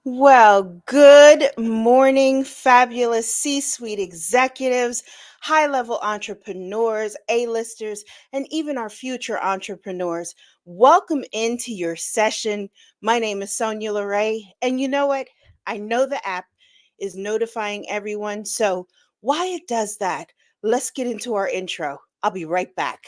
Well, good morning, fabulous C suite executives, high level entrepreneurs, A-listers, and even our future entrepreneurs. Welcome into your session. My name is Sonia LeRae, and you know what? I know the app is notifying everyone, so why it does that, let's get into our intro. I'll be right back.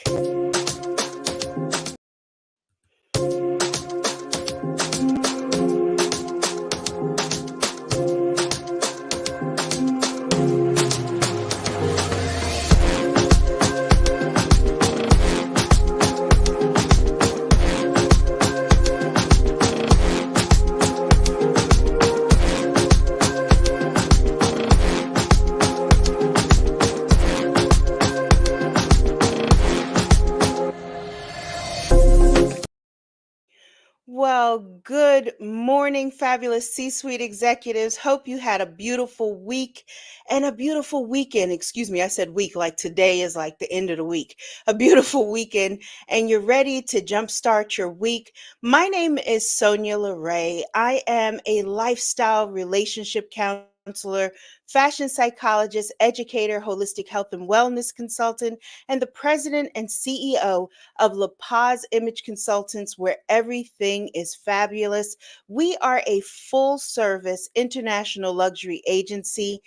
Well, good morning, fabulous C suite executives. Hope you had a beautiful week and a beautiful weekend. Excuse me, I said week like today is like the end of the week. A beautiful weekend, and you're ready to jumpstart your week. My name is Sonia LeRae. I am a lifestyle relationship counselor, fashion psychologist, educator, holistic health and wellness consultant, and the president and CEO of La Paz Image Consultants, where everything is fabulous. We are a full service international luxury agency.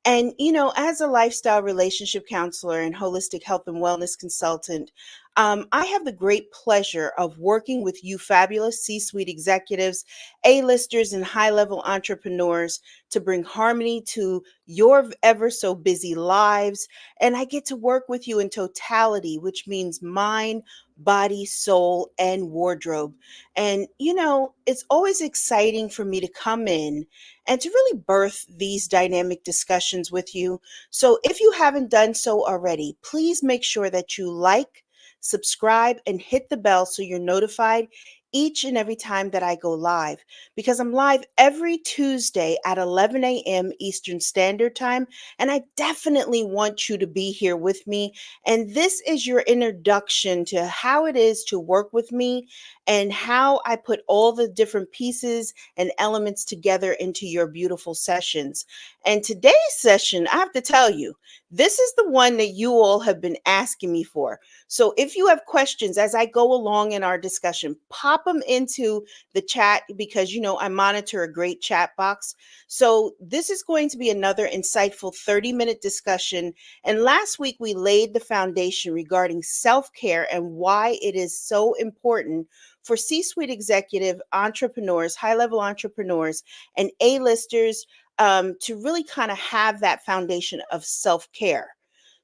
And, as a lifestyle relationship counselor and holistic health and wellness consultant, I have the great pleasure of working with you, fabulous C suite executives, A-listers, and high level entrepreneurs to bring harmony to your ever so busy lives. And I get to work with you in totality, which means mind, body, soul, and wardrobe. And, it's always exciting for me to come in and to really birth these dynamic discussions with you. So if you haven't done so already, please make sure that you like, subscribe, and hit the bell so you're notified each and every time that I go live, because I'm live every Tuesday at 11 a.m. Eastern Standard Time. And I definitely want you to be here with me. And this is your introduction to how it is to work with me and how I put all the different pieces and elements together into your beautiful sessions. And today's session, I have to tell you, this is the one that you all have been asking me for. So if you have questions as I go along in our discussion, pop them into the chat because I monitor a great chat box. So this is going to be another insightful 30-minute discussion. And last week we laid the foundation regarding self-care and why it is so important for C-suite executive entrepreneurs, high-level entrepreneurs, and A-listers to really kind of have that foundation of self-care.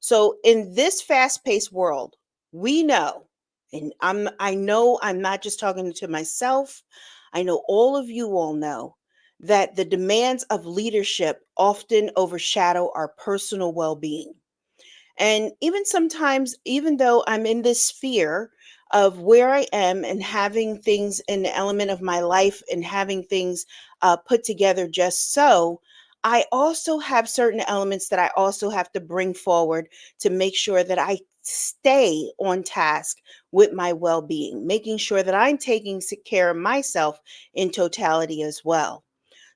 So in this fast-paced world, we know, and I know I'm not just talking to myself, I know all of you all know that the demands of leadership often overshadow our personal well-being. And even sometimes, even though I'm in this sphere of where I am and having things in the element of my life and having things put together just so, I also have certain elements that I also have to bring forward to make sure that I stay on task with my well being, making sure that I'm taking care of myself in totality as well.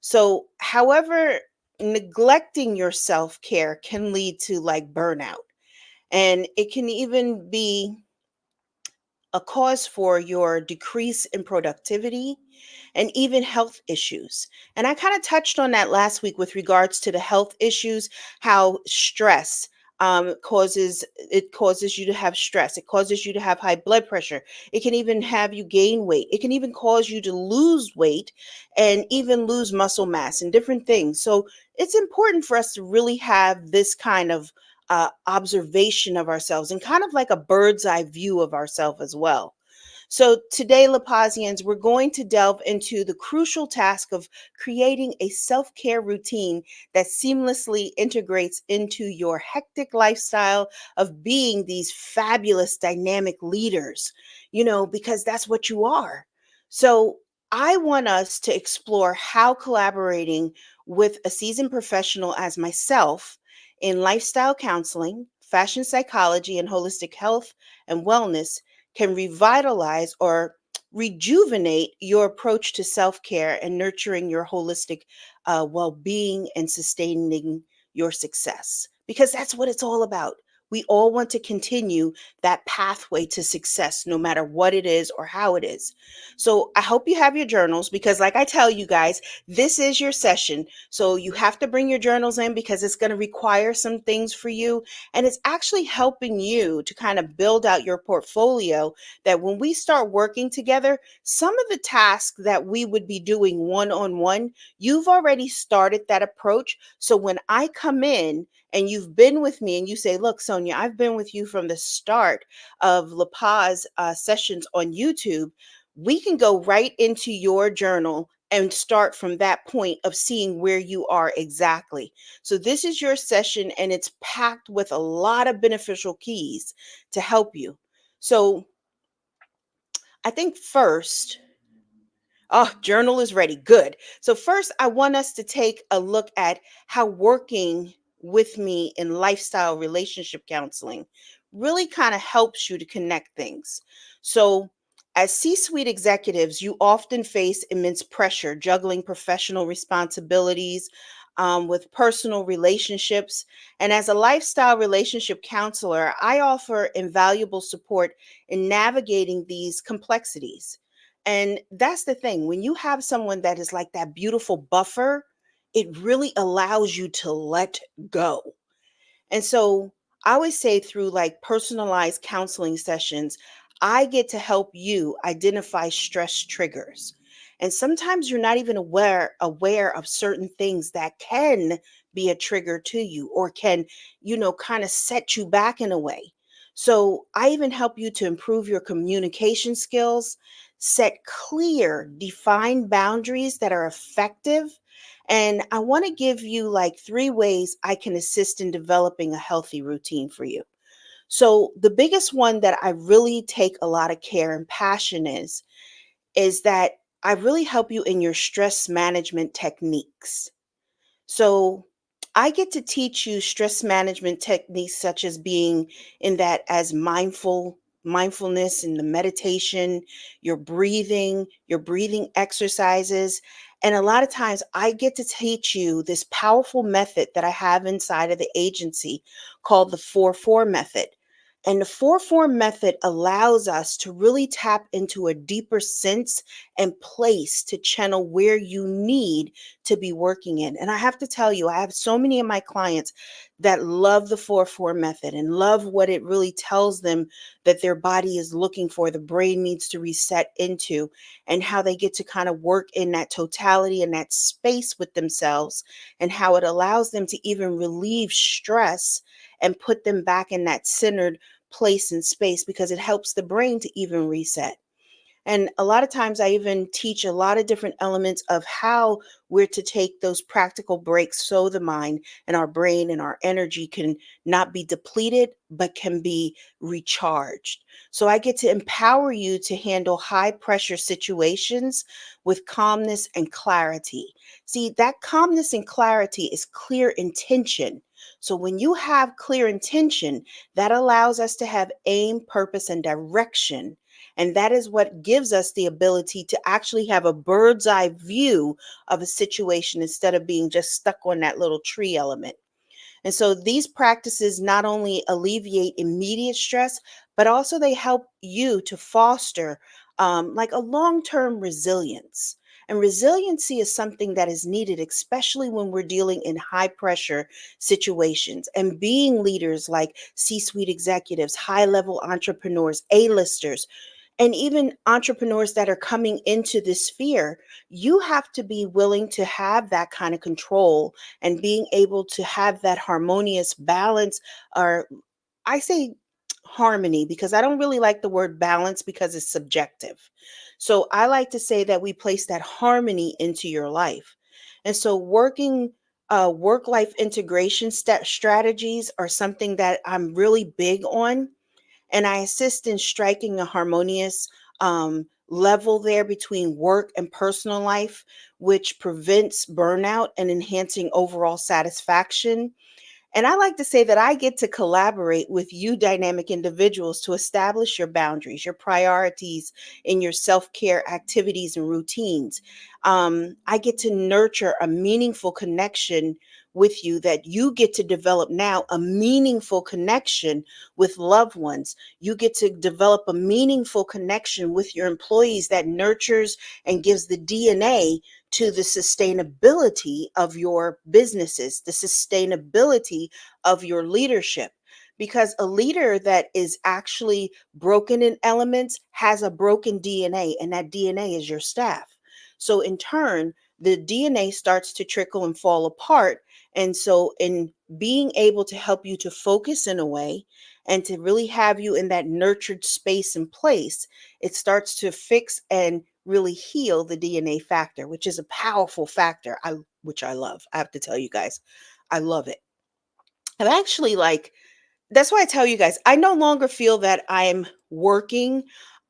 So, however, neglecting your self care can lead to like burnout, and it can even be a cause for your decrease in productivity and even health issues. And I kind of touched on that last week with regards to the health issues, how stress causes you to have stress. It causes you to have high blood pressure. It can even have you gain weight. It can even cause you to lose weight and even lose muscle mass and different things. So it's important for us to really have this kind of observation of ourselves and kind of like a bird's eye view of ourselves as well. So today, Lapazians, we're going to delve into the crucial task of creating a self-care routine that seamlessly integrates into your hectic lifestyle of being these fabulous dynamic leaders, because that's what you are. So I want us to explore how collaborating with a seasoned professional as myself in lifestyle counseling, fashion psychology, and holistic health and wellness can revitalize or rejuvenate your approach to self care and nurturing your holistic well being and sustaining your success. Because that's what it's all about. We all want to continue that pathway to success, no matter what it is or how it is. So I hope you have your journals because, like I tell you guys, this is your session. So you have to bring your journals in because it's going to require some things for you. And it's actually helping you to kind of build out your portfolio that when we start working together, some of the tasks that we would be doing one on one, you've already started that approach. So when I come in, and you've been with me and you say, look, Sonia, I've been with you from the start of La Paz sessions on YouTube, we can go right into your journal and start from that point of seeing where you are exactly. So this is your session and it's packed with a lot of beneficial keys to help you. So I think first, oh, journal is ready. Good. So, first, I want us to take a look at how working with me in lifestyle relationship counseling really kind of helps you to connect things. So, as C suite executives, you often face immense pressure juggling professional responsibilities with personal relationships. And as a lifestyle relationship counselor, I offer invaluable support in navigating these complexities. And that's the thing. When you have someone that is like that beautiful buffer, it really allows you to let go. And so I always say through like personalized counseling sessions, I get to help you identify stress triggers. And sometimes you're not even aware of certain things that can be a trigger to you or can, kind of set you back in a way. So I even help you to improve your communication skills, set clear, defined boundaries that are effective, and I want to give you like three ways I can assist in developing a healthy routine for you. So, the biggest one that I really take a lot of care and passion is that I really help you in your stress management techniques. So I get to teach you stress management techniques such as being in that as mindfulness and the meditation, your breathing exercises. And a lot of times I get to teach you this powerful method that I have inside of the agency called the 4-4 method. And the 4-4 method allows us to really tap into a deeper sense and place to channel where you need to be working in. And I have to tell you, I have so many of my clients that love the 4-4 method and love what it really tells them that their body is looking for, the brain needs to reset into, and how they get to kind of work in that totality and that space with themselves, and how it allows them to even relieve stress and put them back in that centered place and space because it helps the brain to even reset. And a lot of times I even teach a lot of different elements of how we're to take those practical breaks so the mind and our brain and our energy can not be depleted, but can be recharged. So I get to empower you to handle high pressure situations with calmness and clarity. See, that calmness and clarity is clear intention. So when you have clear intention, that allows us to have aim, purpose, and direction, and that is what gives us the ability to actually have a bird's eye view of a situation instead of being just stuck on that little tree element. And so these practices not only alleviate immediate stress, but also they help you to foster like a long term resilience. And resiliency is something that is needed, especially when we're dealing in high pressure situations and being leaders like C suite executives, high level entrepreneurs, A-listers, and even entrepreneurs that are coming into this sphere. You have to be willing to have that kind of control and being able to have that harmonious balance, or I say harmony because I don't really like the word balance because it's subjective. So I like to say that we place that harmony into your life. And so working work life integration strategies are something that I'm really big on, and I assist in striking a harmonious level there between work and personal life, which prevents burnout and enhancing overall satisfaction. And I like to say that I get to collaborate with you dynamic individuals to establish your boundaries, your priorities in your self care activities and routines. I get to nurture a meaningful connection with you, that you get to develop now a meaningful connection with loved ones. You get to develop a meaningful connection with your employees that nurtures and gives the DNA to the sustainability of your businesses, the sustainability of your leadership. Because a leader that is actually broken in elements has a broken DNA, and that DNA is your staff. So, in turn, the DNA starts to trickle and fall apart. And so, in being able to help you to focus in a way and to really have you in that nurtured space and place, it starts to fix and really heal the DNA factor, which is a powerful factor. Which I love. I have to tell you guys, I love it. I've actually like That's why I tell you guys, I no longer feel that I'm working.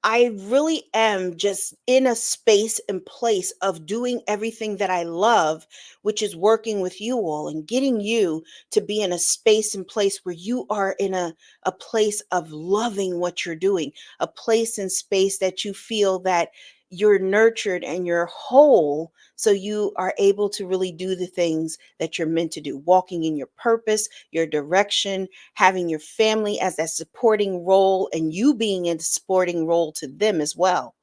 I really am just in a space and place of doing everything that I love, which is working with you all and getting you to be in a space and place where you are in a place of loving what you're doing, a place and space that you feel that you're nurtured and you're whole. So you are able to really do the things that you're meant to do, walking in your purpose, your direction, having your family as that supporting role, and you being a supporting role to them as well.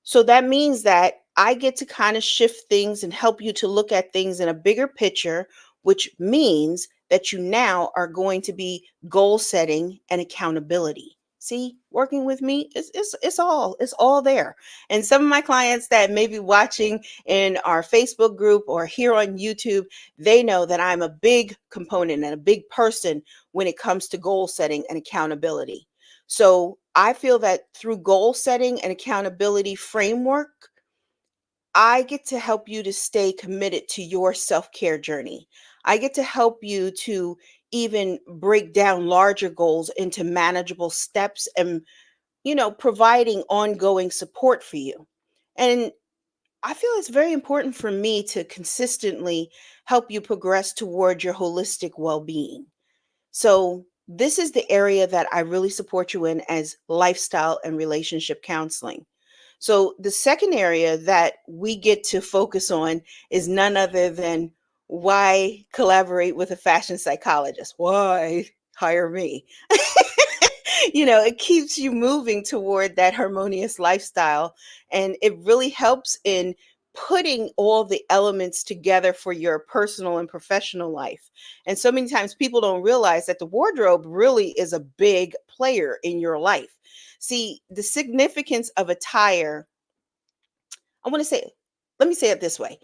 So that means that I get to kind of shift things and help you to look at things in a bigger picture, which means that you now are going to be goal setting and accountability. See, working with me, it's all there. And some of my clients that may be watching in our Facebook group or here on YouTube, they know that I'm a big component and a big person when it comes to goal setting and accountability. So I feel that through goal setting and accountability framework, I get to help you to stay committed to your self care journey. I get to help you to even break down larger goals into manageable steps and, providing ongoing support for you. And I feel it's very important for me to consistently help you progress toward your holistic well being. So, this is the area that I really support you in as lifestyle and relationship counseling. So, the second area that we get to focus on is none other than why collaborate with a fashion psychologist? Why hire me? It keeps you moving toward that harmonious lifestyle. And it really helps in putting all the elements together for your personal and professional life. And so many times people don't realize that the wardrobe really is a big player in your life. See, the significance of attire, I want to say, let me say it this way: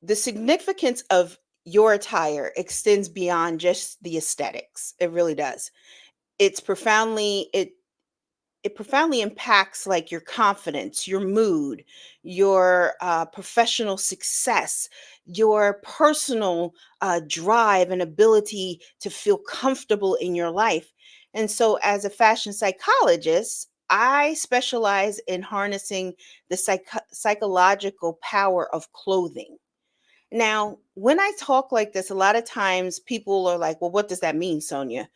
the significance of your attire extends beyond just the aesthetics. It really does. It's profoundly, it profoundly impacts like your confidence, your mood, your professional success, your personal drive and ability to feel comfortable in your life. And so, as a fashion psychologist, I specialize in harnessing the psychological power of clothing. Now, when I talk like this, a lot of times people are like, well, what does that mean, Sonia?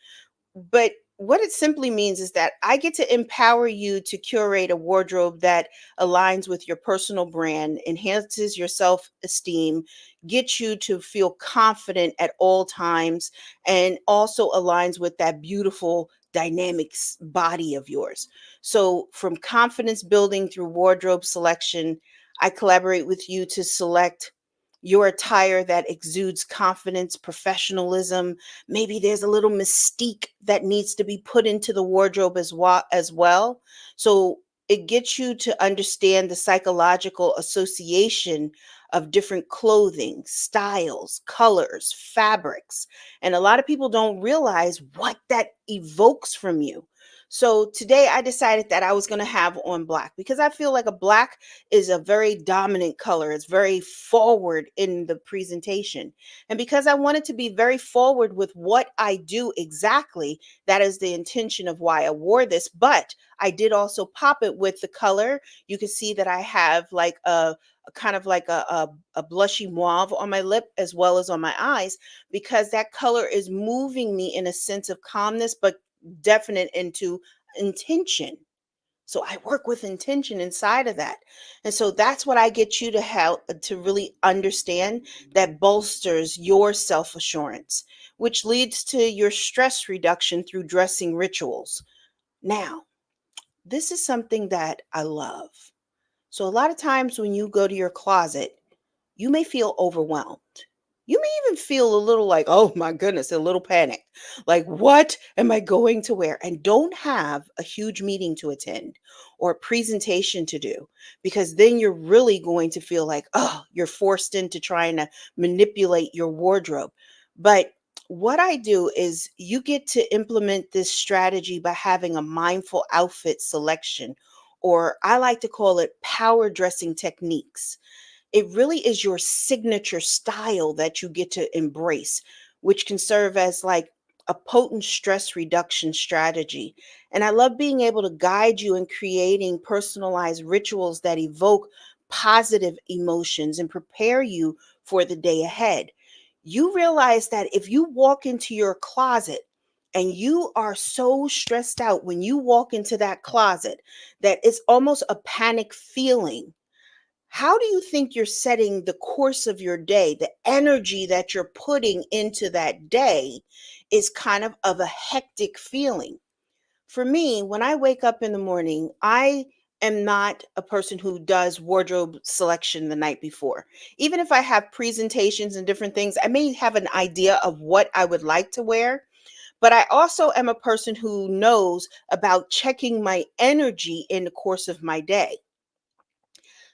But what it simply means is that I get to empower you to curate a wardrobe that aligns with your personal brand, enhances your self esteem, gets you to feel confident at all times, and also aligns with that beautiful dynamics body of yours. So, from confidence building through wardrobe selection, I collaborate with you to select your attire that exudes confidence, professionalism. Maybe there's a little mystique that needs to be put into the wardrobe as well. So it gets you to understand the psychological association of different clothing, styles, colors, fabrics. And a lot of people don't realize what that evokes from you. So today I decided that I was going to have on black because I feel like a black is a very dominant color. It's very forward in the presentation. And because I wanted to be very forward with what I do exactly, that is the intention of why I wore this. But I did also pop it with the color. You can see that I have like a kind of like a blushy mauve on my lip as well as on my eyes, because that color is moving me in a sense of calmness, but definite into intention. So I work with intention inside of that. And so that's what I get you to help to really understand, that bolsters your self assurance, which leads to your stress reduction through dressing rituals. Now, this is something that I love. So a lot of times when you go to your closet, you may feel overwhelmed. You may even feel a little like, oh my goodness, a little panic. Like, what am I going to wear? And don't have a huge meeting to attend or a presentation to do, because then you're really going to feel like, oh, you're forced into trying to manipulate your wardrobe. But what I do is you get to implement this strategy by having a mindful outfit selection, or I like to call it power dressing techniques. It really is your signature style that you get to embrace, which can serve as like a potent stress reduction strategy. And I love being able to guide you in creating personalized rituals that evoke positive emotions and prepare you for the day ahead. You realize that if you walk into your closet and you are so stressed out when you walk into that closet that it's almost a panic feeling, how do you think you're setting the course of your day? The energy that you're putting into that day is kind of a hectic feeling. For me, when I wake up in the morning, I am not a person who does wardrobe selection the night before. Even if I have presentations and different things, I may have an idea of what I would like to wear, but I also am a person who knows about checking my energy in the course of my day.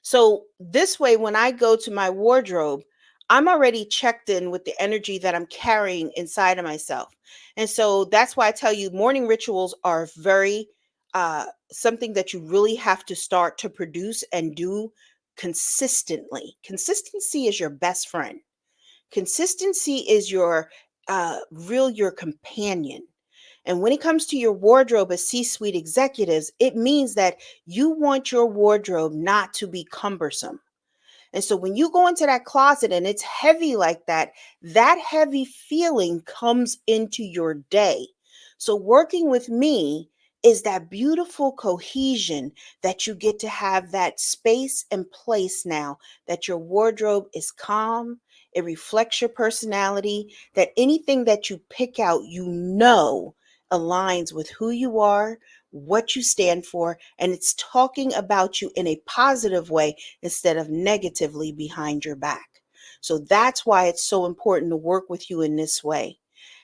So this way, when I go to my wardrobe, I'm already checked in with the energy that I'm carrying inside of myself. And so that's why I tell you morning rituals are very something that you really have to start to produce and do consistently. Consistency is your best friend. Consistency is your companion. And when it comes to your wardrobe as C suite executives, it means that you want your wardrobe not to be cumbersome. And so when you go into that closet and it's heavy like that, that heavy feeling comes into your day. So working with me is that beautiful cohesion that you get to have, that space and place now, that your wardrobe is calm, it reflects your personality, that anything that you pick out, aligns with who you are, what you stand for, and it's talking about you in a positive way instead of negatively behind your back. So that's why it's so important to work with you in this way.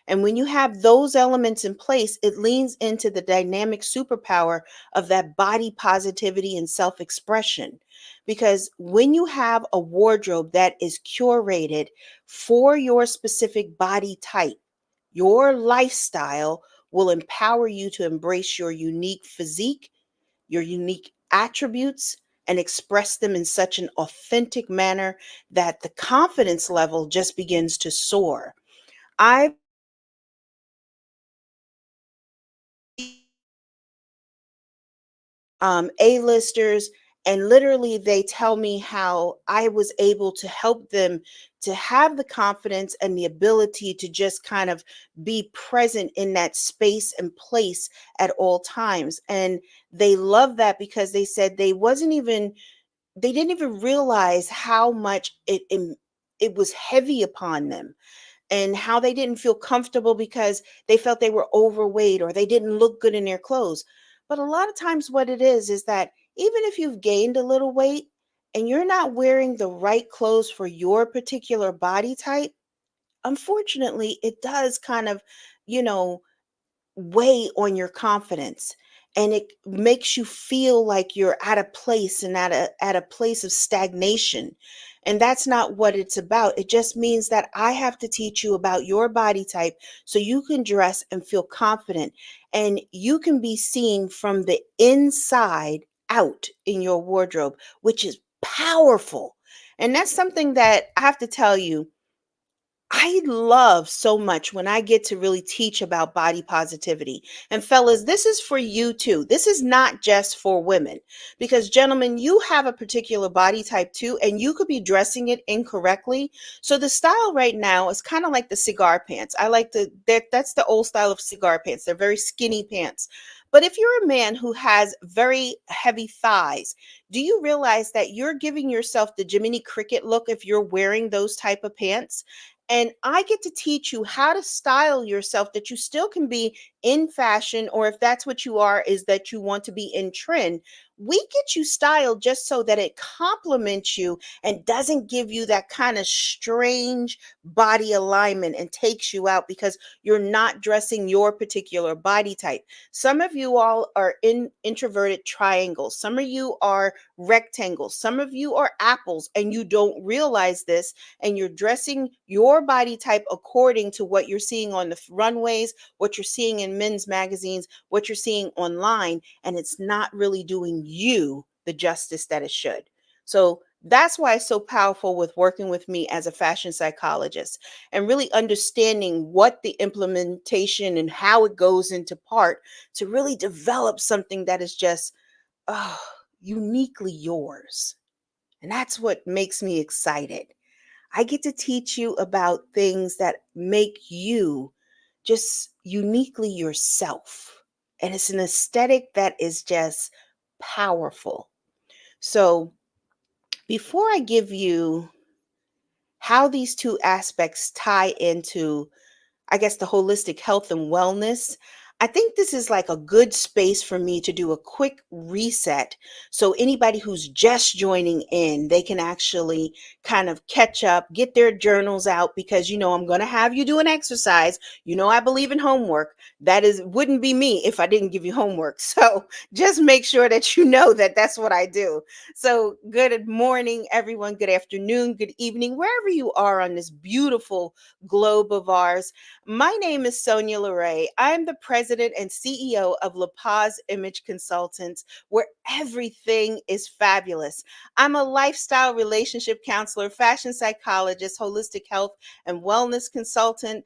And when you have those elements in place, it leans into the dynamic superpower of that body positivity and self expression. Because when you have a wardrobe that is curated for your specific body type, your lifestyle will empower you to embrace your unique physique, your unique attributes, and express them in such an authentic manner that the confidence level just begins to soar. I A-listers, and literally they tell me how I was able to help them to have the confidence and the ability to just kind of be present in that space and place at all times. And they love that because they said they didn't even realize how much it was heavy upon them, and how they didn't feel comfortable because they felt they were overweight or they didn't look good in their clothes. But a lot of times, what it is that even if you've gained a little weight and you're not wearing the right clothes for your particular body type, unfortunately, it does kind of, you know, weigh on your confidence. and it makes you feel like you're at a place and at a place of stagnation. And that's not what it's about. It just means that I have to teach you about your body type so you can dress and feel confident, and you can be seen from the inside out in your wardrobe, which is powerful. And that's something that I have to tell you, I love so much when I get to really teach about body positivity. And fellas, this is for you too. This is not just for women, because gentlemen, you have a particular body type too, and you could be dressing it incorrectly. So the style right now is kind of like the cigar pants. I like that's the old style of cigar pants. They're very skinny pants. But if you're a man who has very heavy thighs, do you realize that you're giving yourself the Jiminy Cricket look if you're wearing those type of pants? And I get to teach you how to style yourself that you still can be in fashion, or if that's what you are, is that you want to be in trend. We get you styled just so that it complements you and doesn't give you that kind of strange body alignment and takes you out because you're not dressing your particular body type. Some of you all are in introverted triangles, some of you are rectangles, some of you are apples, and you don't realize this, and you're dressing your body type according to what you're seeing on the runways, what you're seeing in men's magazines, what you're seeing online, and it's not really doing you the justice that it should. So that's why it's so powerful with working with me as a fashion psychologist and really understanding what the implementation and how it goes into part to really develop something that is just oh, uniquely yours. And that's what makes me excited. I get to teach you about things that make you just uniquely yourself. And it's an aesthetic that is just powerful. So, before I give you how these two aspects tie into, I guess, the holistic health and wellness, I think this is like a good space for me to do a quick reset. So anybody who's just joining in, they can actually kind of catch up, get their journals out, because I'm going to have you do an exercise. I believe in homework. That is wouldn't be me if I didn't give you homework. So just make sure that you know that that's what I do. So good morning, everyone. Good afternoon, good evening, wherever you are on this beautiful globe of ours. My name is Sonia LeRae. I'm the president and CEO of La Paz Image Consultants, where everything is fabulous. I'm a lifestyle relationship counselor, fashion psychologist, holistic health and wellness consultant.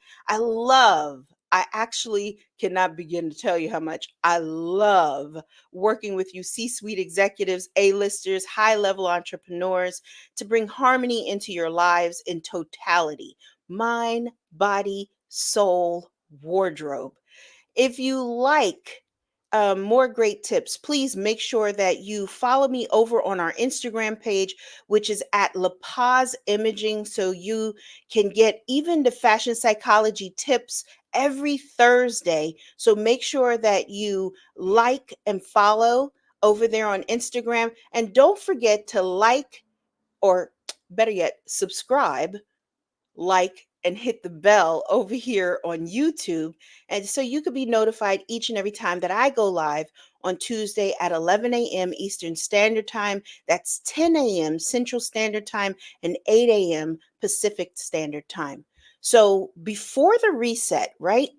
I actually cannot begin to tell you how much I love working with you C-suite executives, A-listers, high-level entrepreneurs to bring harmony into your lives in totality. Mind, body, soul, wardrobe. If you like more great tips, please make sure that you follow me over on our Instagram page, which is at La Paz Imaging, so you can get even the fashion psychology tips every Thursday. So make sure that you like and follow over there on Instagram. And don't forget to like, or better yet, subscribe, like, and hit the bell over here on YouTube. And so you could be notified each and every time that I go live on Tuesday at 11 a.m. Eastern Standard Time. That's 10 a.m. Central Standard Time and 8 a.m. Pacific Standard Time. So before the reset, right,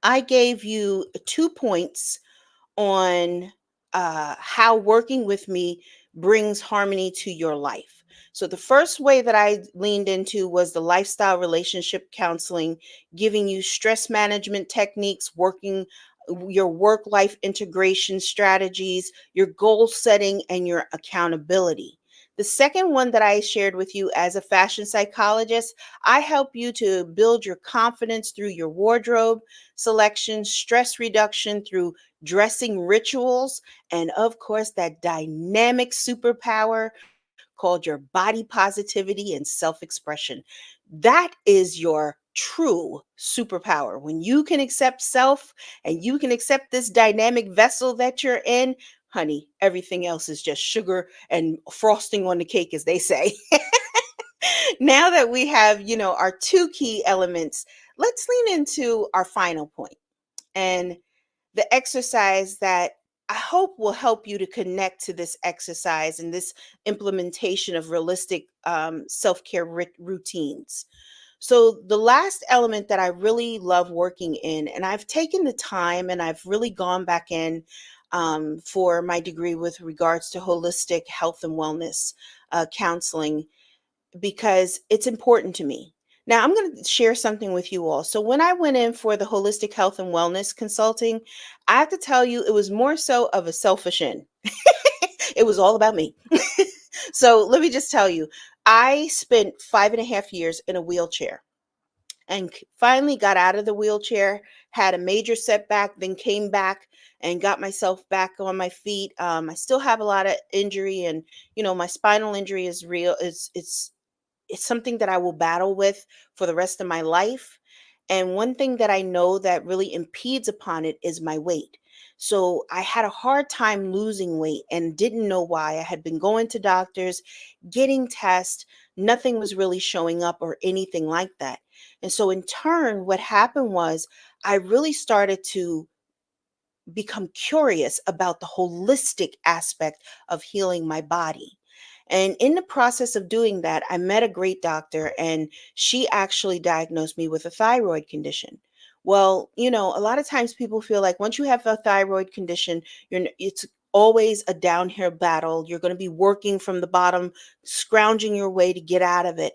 I gave you 2 points on how working with me brings harmony to your life. So, the first way that I leaned into was the lifestyle relationship counseling, giving you stress management techniques, working your work life integration strategies, your goal setting, and your accountability. The second one that I shared with you as a fashion psychologist, I help you to build your confidence through your wardrobe selection, stress reduction through dressing rituals, and of course, that dynamic superpower called your body positivity and self expression. That is your true superpower. When you can accept self and you can accept this dynamic vessel that you're in, honey, everything else is just sugar and frosting on the cake, as they say. Now that we have, our two key elements, let's lean into our final point. And the exercise that I hope will help you to connect to this exercise and this implementation of realistic self care routines. So, the last element that I really love working in, and I've taken the time and I've really gone back in for my degree with regards to holistic health and wellness counseling, because it's important to me. Now, I'm going to share something with you all. So, when I went in for the holistic health and wellness consulting, I have to tell you, it was more so of a selfish in. It was all about me. So, let me just tell you, I spent 5.5 years in a wheelchair and finally got out of the wheelchair, had a major setback, then came back and got myself back on my feet. I still have a lot of injury, and my spinal injury is real. It's something that I will battle with for the rest of my life. And one thing that I know that really impedes upon it is my weight. So I had a hard time losing weight and didn't know why. I had been going to doctors, getting tests, nothing was really showing up or anything like that. And so in turn, what happened was I really started to become curious about the holistic aspect of healing my body. And in the process of doing that, I met a great doctor, and she actually diagnosed me with a thyroid condition. Well, a lot of times people feel like once you have a thyroid condition, it's always a downhill battle. You're going to be working from the bottom, scrounging your way to get out of it.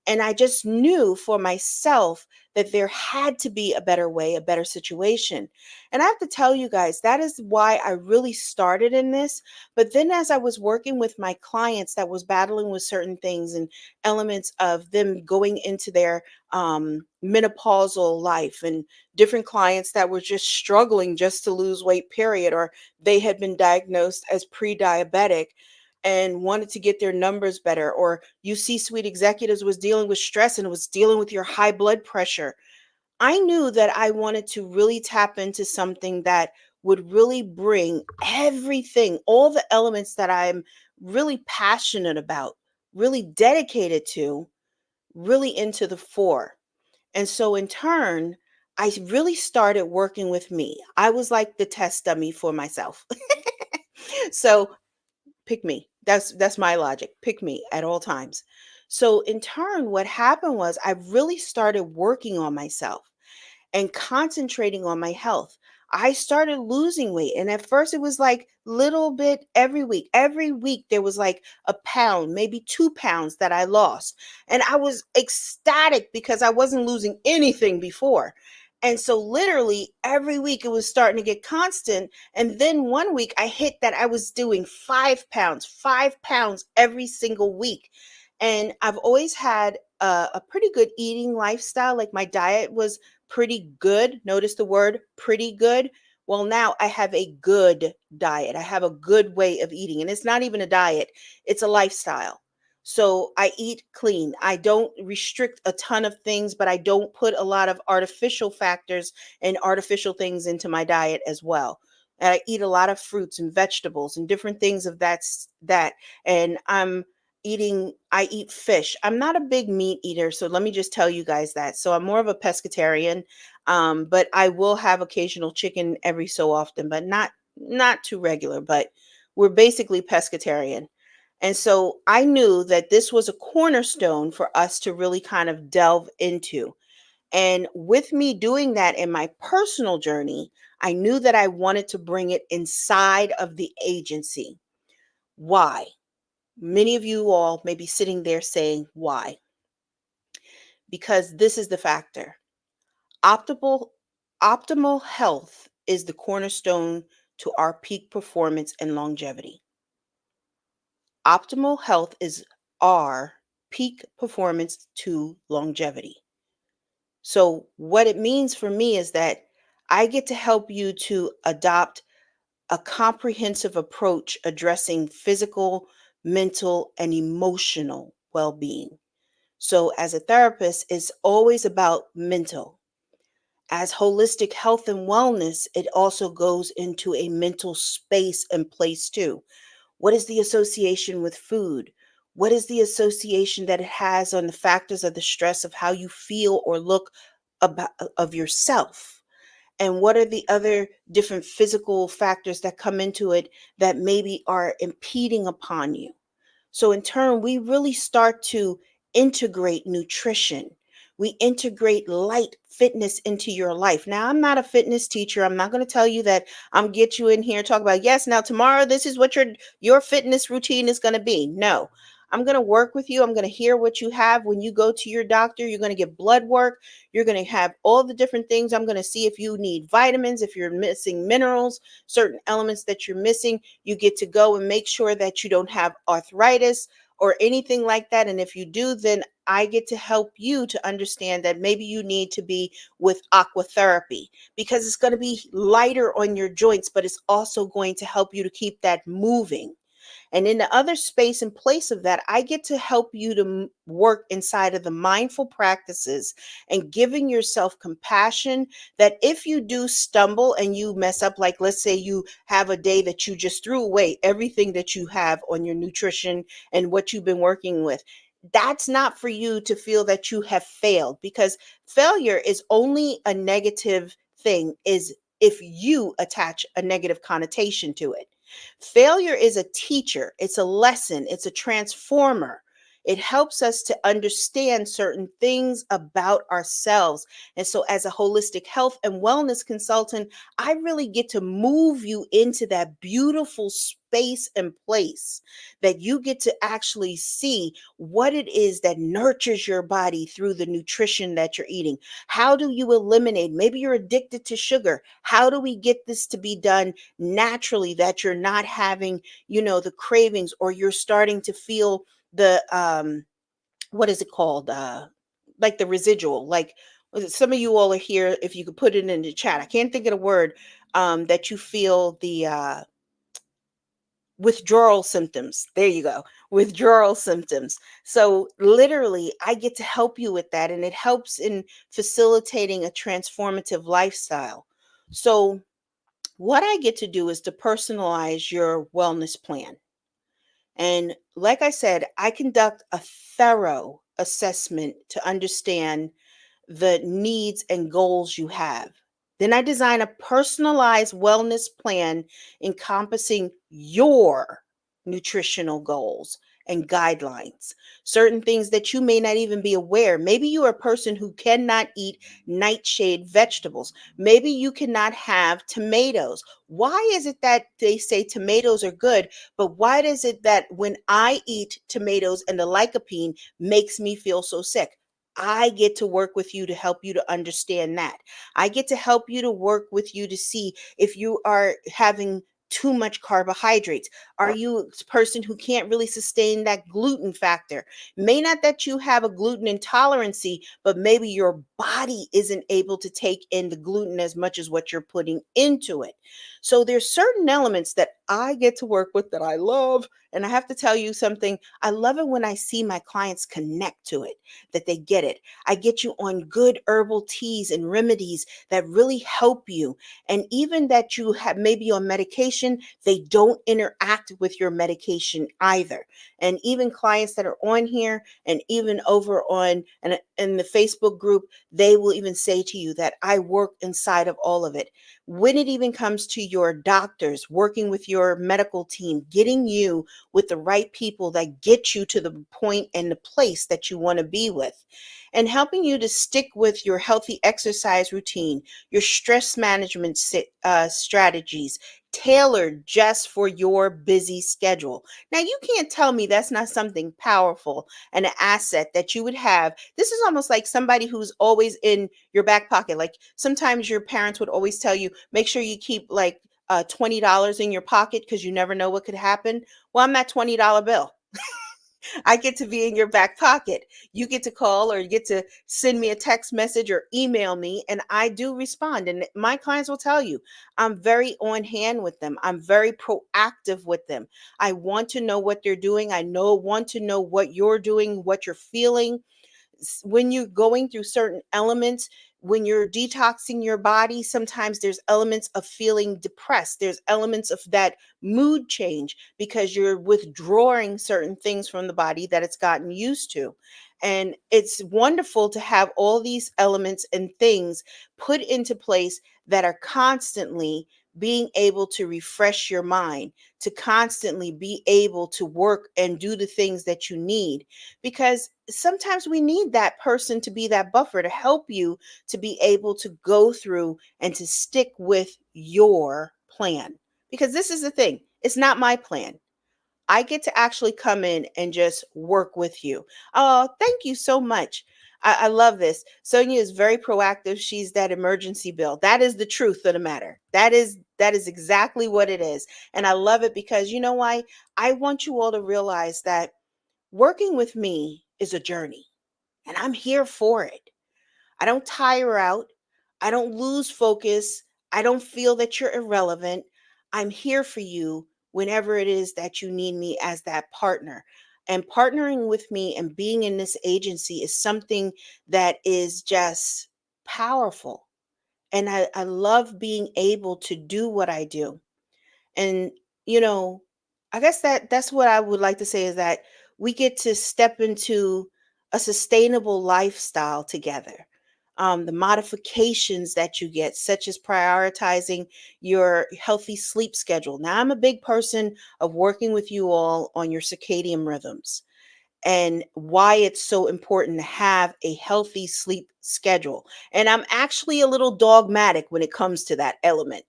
And I just knew for myself that there had to be a better way, a better situation. And I have to tell you guys, that is why I really started in this. But then as I was working with my clients that was battling with certain things and elements of them going into their menopausal life, and different clients that were just struggling just to lose weight, period, or they had been diagnosed as pre-diabetic and wanted to get their numbers better, or you see sweet executives was dealing with stress and was dealing with your high blood pressure. I knew that I wanted to really tap into something that would really bring everything, all the elements that I'm really passionate about, really dedicated to, really into the fore. And so in turn, I really started working with me. I was like the test dummy for myself. So pick me. That's my logic. Pick me at all times. So in turn, what happened was I really started working on myself and concentrating on my health. I started losing weight. And at first it was like little bit every week. Every week there was like a pound, maybe 2 pounds that I lost. And I was ecstatic because I wasn't losing anything before. And so literally every week it was starting to get constant. And then one week I hit that I was doing 5 pounds, 5 pounds every single week. And I've always had a pretty good eating lifestyle. Like my diet was pretty good. Notice the word pretty good. Well, now I have a good diet. I have a good way of eating. And it's not even a diet, it's a lifestyle. So I eat clean. I don't restrict a ton of things, but I don't put a lot of artificial factors and artificial things into my diet as well. And I eat a lot of fruits and vegetables and different things of that. And I eat fish. I'm not a big meat eater, so let me just tell you guys that. So I'm more of a pescatarian, but I will have occasional chicken every so often, but not too regular. But we're basically pescatarian. And so I knew that this was a cornerstone for us to really kind of delve into. And with me doing that in my personal journey, I knew that I wanted to bring it inside of the agency. Why? Many of you all may be sitting there saying, why? Because this is the factor. Optimal, optimal health is the cornerstone to our peak performance and longevity. Optimal health is our peak performance to longevity. So, what it means for me is that I get to help you to adopt a comprehensive approach addressing physical, mental, and emotional well being. So, as a therapist, it's always about mental. As holistic health and wellness, it also goes into a mental space and place too. What is the association with food? What is the association that it has on the factors of the stress of how you feel or look about of yourself? And what are the other different physical factors that come into it that maybe are impeding upon you? So, in turn, we really start to integrate nutrition. We integrate light fitness into your life. Now, I'm not a fitness teacher. I'm not going to tell you that I'm get you in here and talk about, yes, now tomorrow this is what your fitness routine is going to be. No. I'm going to work with you. I'm going to hear what you have when you go to your doctor. You're going to get blood work. You're going to have all the different things. I'm going to see if you need vitamins, if you're missing minerals, certain elements that you're missing. You get to go and make sure that you don't have arthritis or anything like that. And if you do, then I get to help you to understand that maybe you need to be with aqua therapy because it's going to be lighter on your joints, but it's also going to help you to keep that moving. And in the other space and place of that, I get to help you to work inside of the mindful practices and giving yourself compassion that if you do stumble and you mess up, like let's say you have a day that you just threw away everything that you have on your nutrition and what you've been working with. That's not for you to feel that you have failed because failure is only a negative thing is if you attach a negative connotation to it. Failure is a teacher, it's a lesson, it's a transformer. It helps us to understand certain things about ourselves. And so, as a holistic health and wellness consultant, I really get to move you into that beautiful space and place that you get to actually see what it is that nurtures your body through the nutrition that you're eating. How do you eliminate? Maybe you're addicted to sugar. How do we get this to be done naturally that you're not having, the cravings or you're starting to feel the what is it called? Like the residual, like some of you all are here, if you could put it in the chat. I can't think of the word that you feel the withdrawal symptoms. There you go. Withdrawal symptoms. So literally I get to help you with that and it helps in facilitating a transformative lifestyle. So what I get to do is to personalize your wellness plan. And like I said, I conduct a thorough assessment to understand the needs and goals you have. Then I design a personalized wellness plan encompassing your nutritional goals and guidelines. Certain things that you may not even be aware. Maybe you are a person who cannot eat nightshade vegetables. Maybe you cannot have tomatoes. Why is it that they say tomatoes are good, but why is it that when I eat tomatoes and the lycopene makes me feel so sick? I get to work with you to help you to understand that. I get to help you to work with you to see if you are having too much carbohydrates. Are you a person who can't really sustain that gluten factor? May not that you have a gluten intolerance, but maybe your body isn't able to take in the gluten as much as what you're putting into it. So there's certain elements that I get to work with that I love. And I have to tell you something. I love it when I see my clients connect to it, that they get it. I get you on good herbal teas and remedies that really help you. And even that you have maybe on medication, they don't interact with your medication either. And even clients that are on here and even over on and in the Facebook group, they will even say to you that I work inside of all of it. When it even comes to your doctors, working with your medical team, getting you with the right people that get you to the point and the place that you want to be with, and helping you to stick with your healthy exercise routine, your stress management strategies, tailored just for your busy schedule. Now, you can't tell me that's not something powerful and an asset that you would have. This is almost like somebody who's always in your back pocket. Like sometimes your parents would always tell you, make sure you keep like $20 in your pocket because you never know what could happen. Well, I'm that $20 bill. I get to be in your back pocket. You get to call or you get to send me a text message or email me, and I do respond. And my clients will tell you, I'm very on hand with them. I'm very proactive with them. I want to know what they're doing. Want to know what you're doing, what you're feeling when you're going through certain elements, when you're detoxing your body, sometimes there's elements of feeling depressed. There's elements of that mood change because you're withdrawing certain things from the body that it's gotten used to. And it's wonderful to have all these elements and things put into place that are constantly being able to refresh your mind, to constantly be able to work and do the things that you need. Because sometimes we need that person to be that buffer to help you to be able to go through and to stick with your plan. Because this is the thing, it's not my plan. I get to actually come in and just work with you. Oh, thank you so much. I love this. Sonia is very proactive. She's that emergency bill. That is the truth of the matter. That is exactly what it is. And I love it because you know why? I want you all to realize that working with me is a journey and I'm here for it. I don't tire out. I don't lose focus. I don't feel that you're irrelevant. I'm here for you whenever it is that you need me as that partner. And partnering with me and being in this agency is something that is just powerful. And I love being able to do what I do. And, you know, I guess that's what I would like to say is that we get to step into a sustainable lifestyle together. The modifications that you get, such as prioritizing your healthy sleep schedule. Now, I'm a big person of working with you all on your circadian rhythms and why it's so important to have a healthy sleep schedule. And I'm actually a little dogmatic when it comes to that element.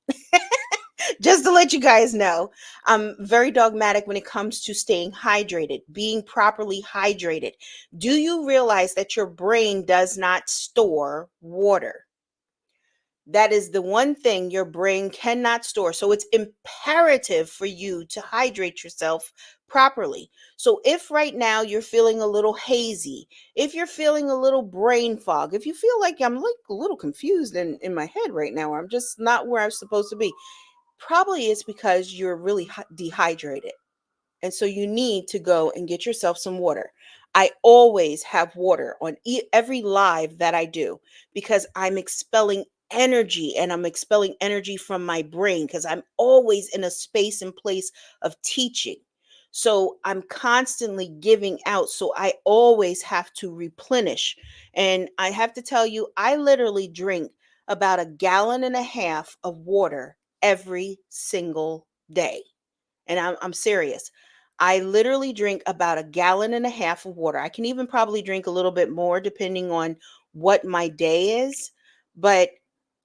Just to let you guys know, I'm very dogmatic when it comes to staying hydrated, being properly hydrated. Do you realize that your brain does not store water? That is the one thing your brain cannot store. So it's imperative for you to hydrate yourself properly. So if right now you're feeling a little hazy, if you're feeling a little brain fog, if you feel like I'm like a little confused in my head right now, or I'm just not where I'm supposed to be, probably it's because you're really dehydrated. And so you need to go and get yourself some water. I always have water on every live that I do because I'm expelling energy and I'm expelling energy from my brain because I'm always in a space and place of teaching. So I'm constantly giving out. So I always have to replenish. And I have to tell you, I literally drink about a gallon and a half of water every single day. And I'm serious. I literally drink about a gallon and a half of water. I can even probably drink a little bit more depending on what my day is. But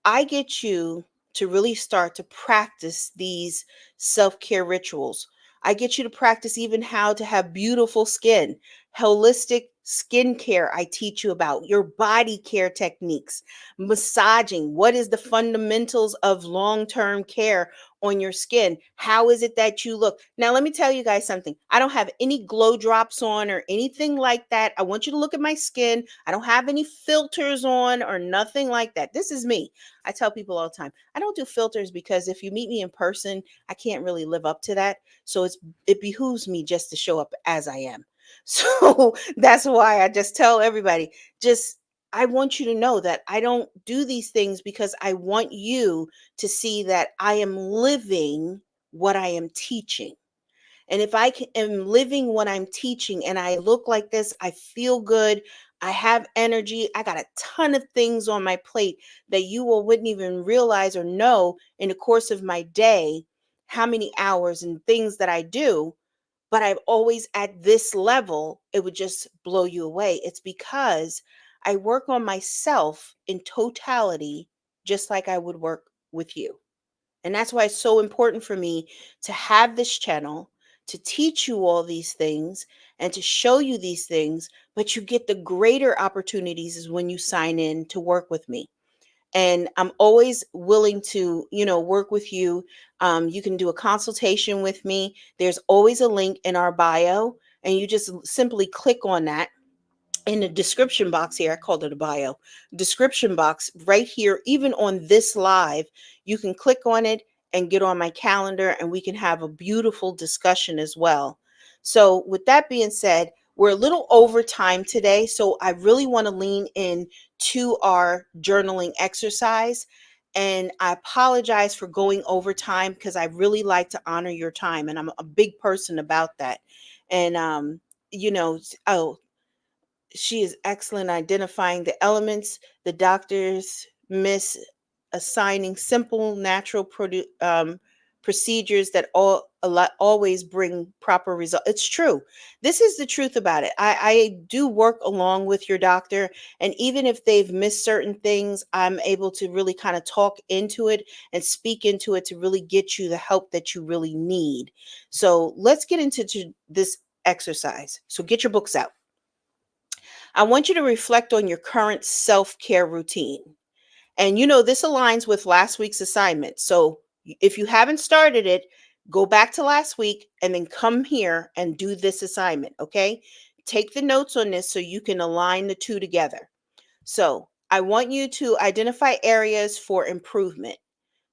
I get you to really start to practice these self care rituals. I get you to practice even how to have beautiful skin, holistic skin care. I teach you about your body care techniques, massaging. What is the fundamentals of long term care on your skin? How is it that you look? Now, let me tell you guys something. I don't have any glow drops on or anything like that. I want you to look at my skin. I don't have any filters on or nothing like that. This is me. I tell people all the time, I don't do filters because if you meet me in person, I can't really live up to that. So it behooves me just to show up as I am. So that's why I just tell everybody, just I want you to know that I don't do these things because I want you to see that I am living what I am teaching. And if am living what I'm teaching and I look like this, I feel good, I have energy, I got a ton of things on my plate that you all wouldn't even realize or know in the course of my day, how many hours and things that I do. But I'm always at this level, it would just blow you away. It's because I work on myself in totality, just like I would work with you. And that's why it's so important for me to have this channel, to teach you all these things and to show you these things. But you get the greater opportunities is when you sign in to work with me. And I'm always willing to, work with you. You can do a consultation with me. There's always a link in our bio, and you just simply click on that in the description box here. I called it a bio description box right here. Even on this live, you can click on it and get on my calendar, and we can have a beautiful discussion as well. So, with that being said, we're a little over time today, so I really want to lean in to our journaling exercise. And I apologize for going over time because I really like to honor your time, and I'm a big person about that. And oh, she is excellent identifying the elements. The doctors miss assigning simple, natural procedures that always bring proper results. It's true. This is the truth about it. I do work along with your doctor, and even if they've missed certain things, I'm able to really kind of talk into it and speak into it to really get you the help that you really need. So let's get into this exercise. So get your books out. I want you to reflect on your current self-care routine. And this aligns with last week's assignment. So if you haven't started it, go back to last week and then come here and do this assignment, okay? Take the notes on this so you can align the two together. So I want you to identify areas for improvement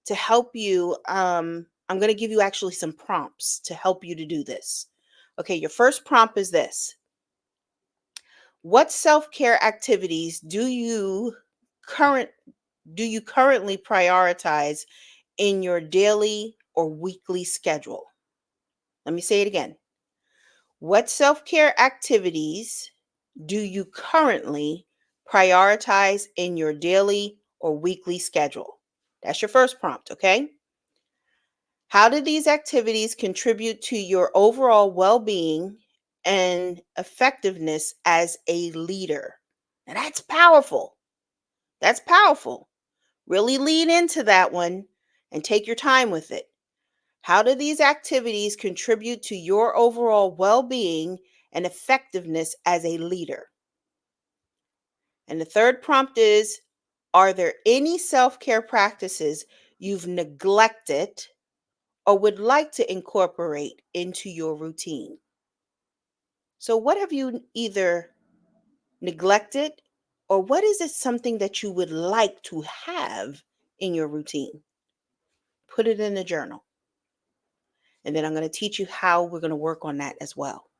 to help you. I'm going to give you actually some prompts to help you to do this. Okay, your first prompt is this. What self-care activities do you currently prioritize in your daily or weekly schedule? Let me say it again. What self-care activities do you currently prioritize in your daily or weekly schedule? That's your first prompt, okay? How do these activities contribute to your overall well-being and effectiveness as a leader? Now that's powerful. That's powerful. Really lean into that one and take your time with it. How do these activities contribute to your overall well-being and effectiveness as a leader? And the third prompt is, are there any self-care practices you've neglected or would like to incorporate into your routine? So what have you either neglected, or what is it something that you would like to have in your routine? Put it in the journal. And then I'm going to teach you how we're going to work on that as well.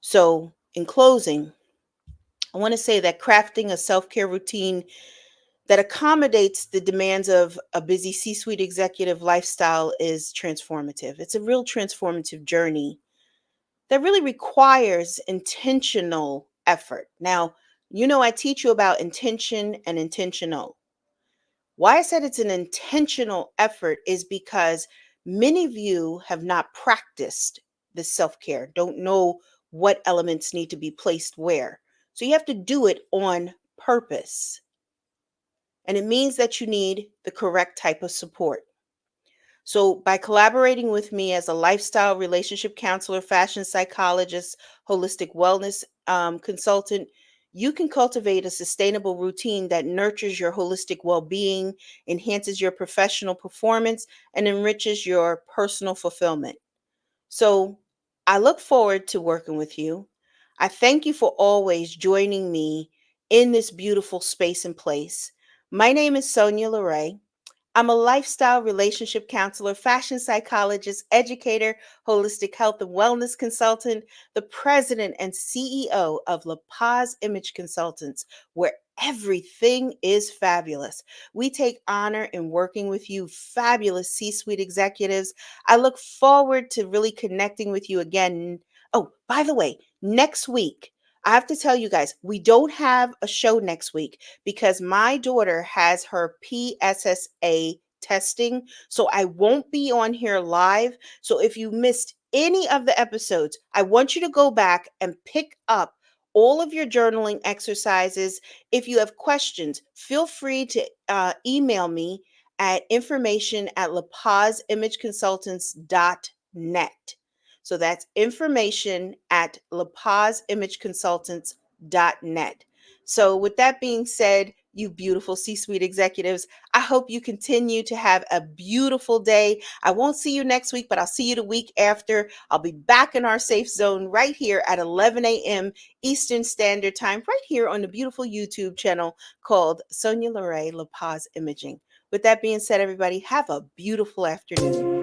So in closing, I want to say that crafting a self-care routine that accommodates the demands of a busy C-suite executive lifestyle is transformative. It's a real transformative journey that really requires intentional effort. Now, I teach you about intention and intentional. Why I said it's an intentional effort is because many of you have not practiced the self-care, don't know what elements need to be placed where. So you have to do it on purpose. And it means that you need the correct type of support. So by collaborating with me as a lifestyle relationship counselor, fashion psychologist, holistic wellness consultant, you can cultivate a sustainable routine that nurtures your holistic well-being, enhances your professional performance, and enriches your personal fulfillment. So I look forward to working with you. I thank you for always joining me in this beautiful space and place. My name is Sonia LeRae. I'm a lifestyle relationship counselor, fashion psychologist, educator, holistic health and wellness consultant, the president and CEO of La Paz Image Consultants, where everything is fabulous. We take honor in working with you, fabulous C-suite executives. I look forward to really connecting with you again. Oh, by the way, next week, I have to tell you guys, we don't have a show next week because my daughter has her PSSA testing. So I won't be on here live. So if you missed any of the episodes, I want you to go back and pick up all of your journaling exercises. If you have questions, feel free to email me at information@lapazimageconsultants.net. So that's information@lapazimageconsultants.net. So with that being said, you beautiful C-suite executives, I hope you continue to have a beautiful day. I won't see you next week, but I'll see you the week after. I'll be back in our safe zone right here at 11 a.m. Eastern Standard Time, right here on the beautiful YouTube channel called Sonia LeRae La Paz Imaging. With that being said, everybody, have a beautiful afternoon.